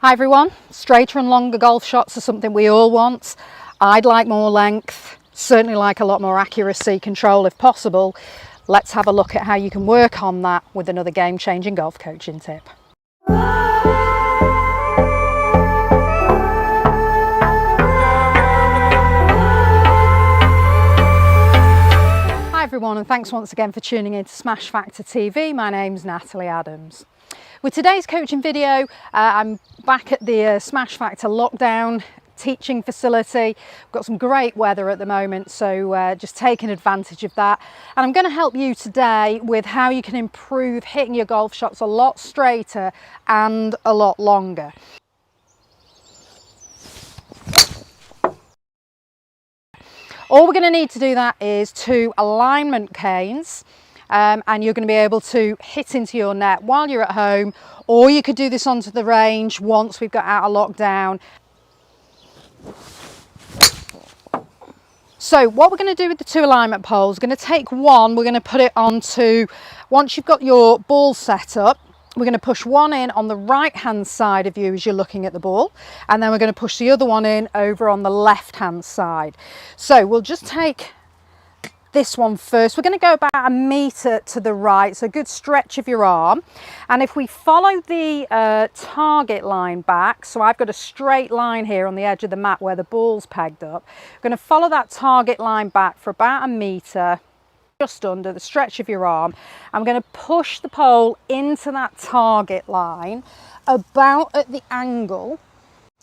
Hi everyone, straighter and longer golf shots are something we all want. I'd like more length, certainly like a lot more accuracy control if possible. Let's have a look at how you can work on that with another game-changing golf coaching tip. Hi everyone, and thanks once again for tuning in to Smash Factor TV. My name's Natalie Adams. With today's coaching video, I'm back at the Smash Factor lockdown teaching facility. We've got some great weather at the moment, so just taking advantage of that. And I'm going to help you today with how you can improve hitting your golf shots a lot straighter and a lot longer. All we're going to need to do that is 2 alignment canes. And you're going to be able to hit into your net while you're at home, or you could do this onto the range once we've got out of lockdown. So what we're going to do with the 2 alignment poles, we're going to take one, we're going to put it onto, once you've got your ball set up, we're going to push one in on the right hand side of you as you're looking at the ball, and then we're going to push the other one in over on the left hand side. So we'll just take this one first. We're going to go about 1 meter to the right, so a good stretch of your arm. And if we follow the target line back, so I've got a straight line here on the edge of the mat where the ball's pegged up, we're going to follow that target line back for about 1 meter, just under the stretch of your arm. I'm going to push the pole into that target line about at the angle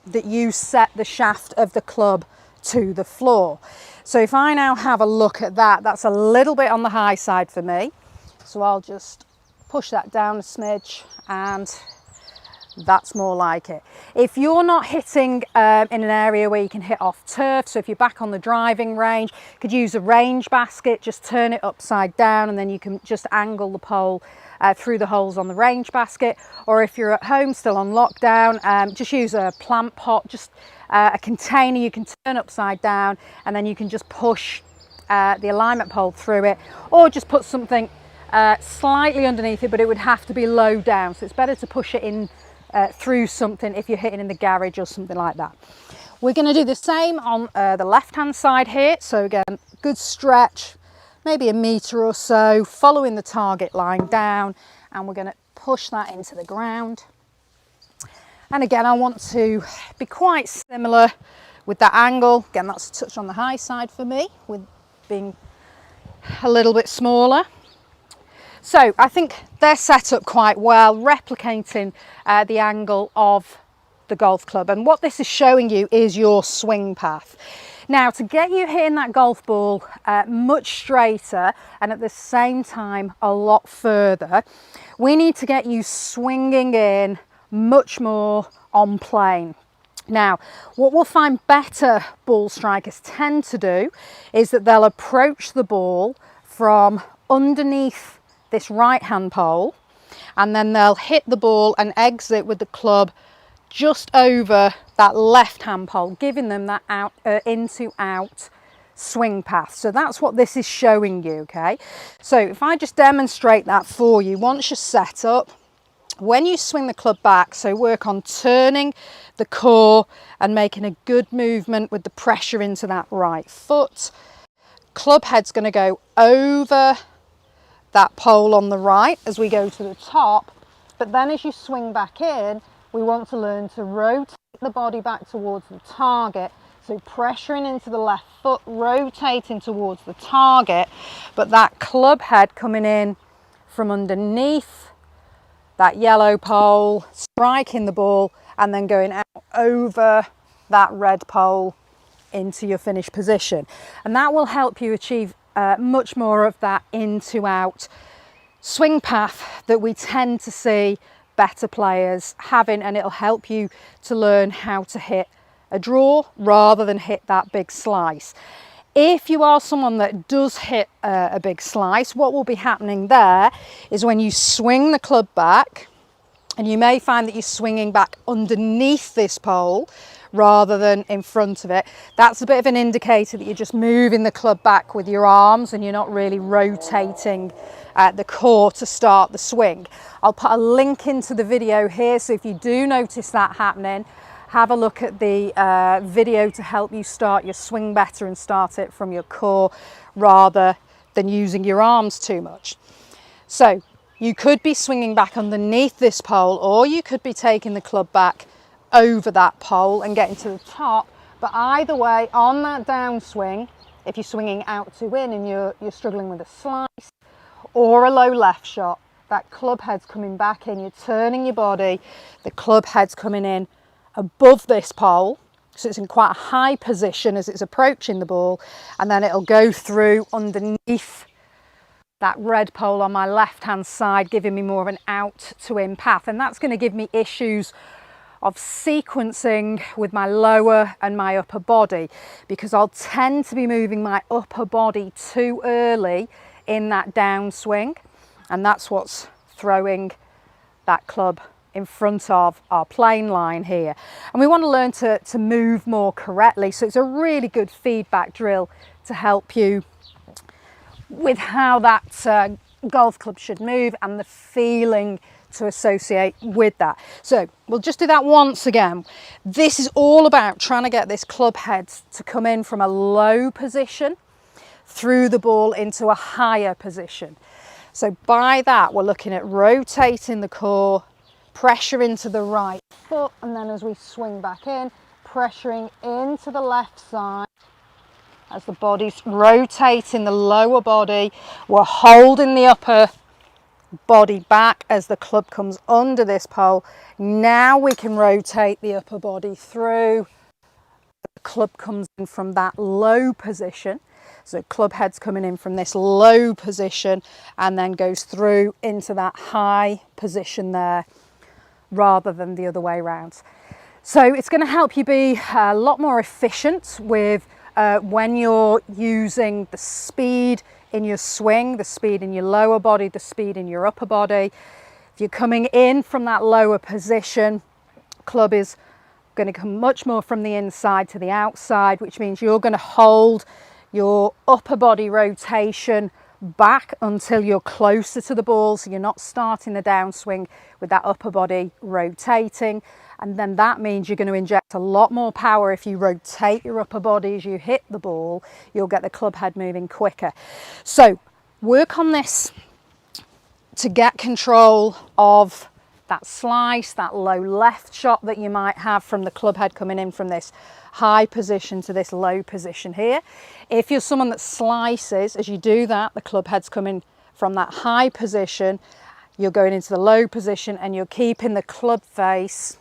that you set the shaft of the club to the floor. So if I now have a look at that, that's a little bit on the high side for me. So I'll just push that down a smidge, and that's more like it. If you're not hitting in an area where you can hit off turf, so if you're back on the driving range, you could use a range basket, just turn it upside down, and then you can just angle the pole through the holes on the range basket. Or if you're at home still on lockdown, just use a plant pot, just a container you can turn upside down, and then you can just push the alignment pole through it, or just put something slightly underneath it, but it would have to be low down, so it's better to push it in through something if you're hitting in the garage or something like that. We're going to do the same on the left hand side here. So again, good stretch, maybe 1 meter or so, following the target line down, and we're going to push that into the ground. And again, I want to be quite similar with that angle. Again, that's a touch on the high side for me, with being a little bit smaller. So I think they're set up quite well, replicating the angle of the golf club. And what this is showing you is your swing path. Now, to get you hitting that golf ball much straighter and at the same time a lot further, we need to get you swinging in much more on plane. Now, what we'll find better ball strikers tend to do is that they'll approach the ball from underneath this right hand pole, and then they'll hit the ball and exit with the club just over that left hand pole, giving them that out into out swing path. So that's what this is showing you. Okay, so if I just demonstrate that for you, once you're set up, when you swing the club back, so work on turning the core and making a good movement with the pressure into that right foot. Club head's going to go over that pole on the right as we go to the top, but then as you swing back in, we want to learn to rotate the body back towards the target, so pressuring into the left foot, rotating towards the target, but that club head coming in from underneath that yellow pole, striking the ball, and then going out over that red pole into your finished position. And that will help you achieve much more of that into out swing path that we tend to see better players having, and it'll help you to learn how to hit a draw rather than hit that big slice. If you are someone that does hit a big slice, what will be happening there is when you swing the club back, and you may find that you're swinging back underneath this pole rather than in front of it. That's a bit of an indicator that you're just moving the club back with your arms and you're not really rotating the core to start the swing. I'll put a link into the video here, so if you do notice that happening, have a look at the video to help you start your swing better and start it from your core rather than using your arms too much. So you could be swinging back underneath this pole, or you could be taking the club back over that pole and getting to the top. But either way, on that downswing, if you're swinging out to in and you're struggling with a slice or a low left shot, that club head's coming back in, you're turning your body, the club head's coming in above this pole, so it's in quite a high position as it's approaching the ball, and then it'll go through underneath that red pole on my left hand side, giving me more of an out to in path, and that's going to give me issues of sequencing with my lower and my upper body, because I'll tend to be moving my upper body too early in that downswing, and that's what's throwing that club in front of our plane line here. And we want to learn to move more correctly, so it's a really good feedback drill to help you with how that golf club should move and the feeling to associate with that. So we'll just do that once again. This is all about trying to get this club head to come in from a low position through the ball into a higher position. So by that, we're looking at rotating the core, pressure into the right foot, and then as we swing back in, pressuring into the left side as the body's rotating the lower body. We're holding the upper body back as the club comes under this pole. Now we can rotate the upper body through. The club comes in from that low position. So club head's coming in from this low position and then goes through into that high position there, rather than the other way around. So it's going to help you be a lot more efficient with when you're using the speed in your swing, the speed in your lower body, the speed in your upper body. If you're coming in from that lower position, club is going to come much more from the inside to the outside, which means you're going to hold your upper body rotation back until you're closer to the ball, so you're not starting the downswing with that upper body rotating, and then that means you're going to inject a lot more power. If you rotate your upper body as you hit the ball, you'll get the club head moving quicker. So work on this to get control of that slice, that low left shot that you might have from the club head coming in from this high position to this low position here. If you're someone that slices, as you do that, the club head's coming from that high position, you're going into the low position and you're keeping the club face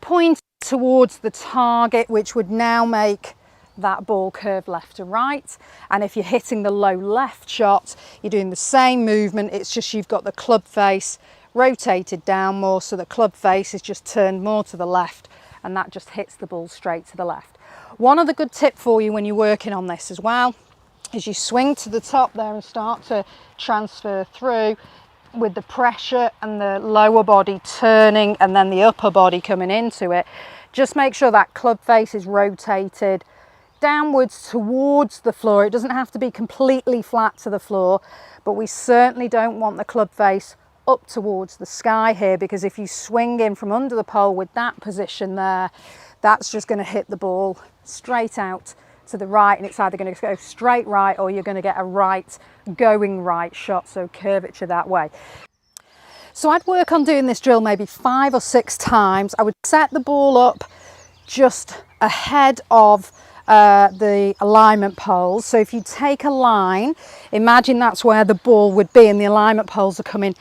pointed towards the target, which would now make that ball curve left to right. And if you're hitting the low left shot, you're doing the same movement, it's just you've got the club face rotated down more, so the club face is just turned more to the left, and that just hits the ball straight to the left. One other good tip for you when you're working on this as well is you swing to the top there and start to transfer through with the pressure and the lower body turning and then the upper body coming into it. Just make sure that club face is rotated downwards towards the floor. It doesn't have to be completely flat to the floor, but we certainly don't want the club face up towards the sky here, because if you swing in from under the pole with that position there, that's just going to hit the ball straight out to the right, and it's either going to go straight right or you're going to get a right going right shot, so curvature that way. So I'd work on doing this drill maybe 5 or 6 times. I would set the ball up just ahead of the alignment poles. So if you take a line, imagine that's where the ball would be and the alignment poles are coming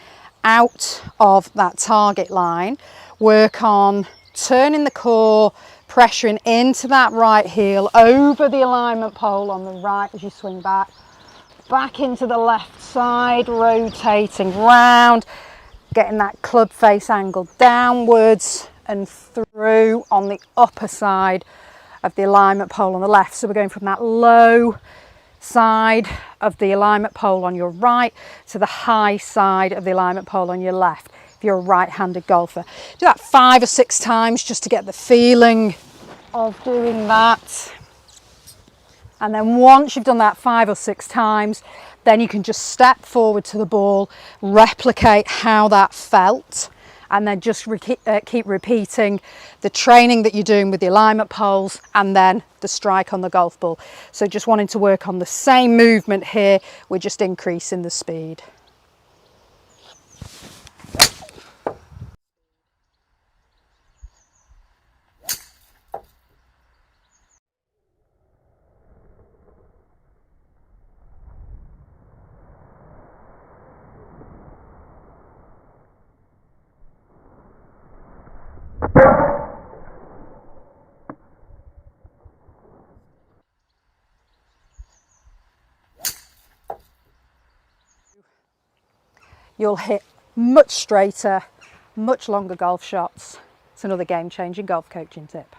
out of that target line. Work on turning the core, pressuring into that right heel over the alignment pole on the right as you swing back into the left side, rotating round, getting that club face angle downwards and through on the upper side of the alignment pole on the left. So we're going from that low side of the alignment pole on your right to the high side of the alignment pole on your left. if you're a right-handed golfer. Do that 5 or 6 times just to get the feeling of doing that. And then once you've done that 5 or 6 times, then you can just step forward to the ball, replicate how that felt, and then just keep repeating the training that you're doing with the alignment poles and then the strike on the golf ball. So just wanting to work on the same movement here, we're just increasing the speed. You'll hit much straighter, much longer golf shots. It's another game-changing golf coaching tip.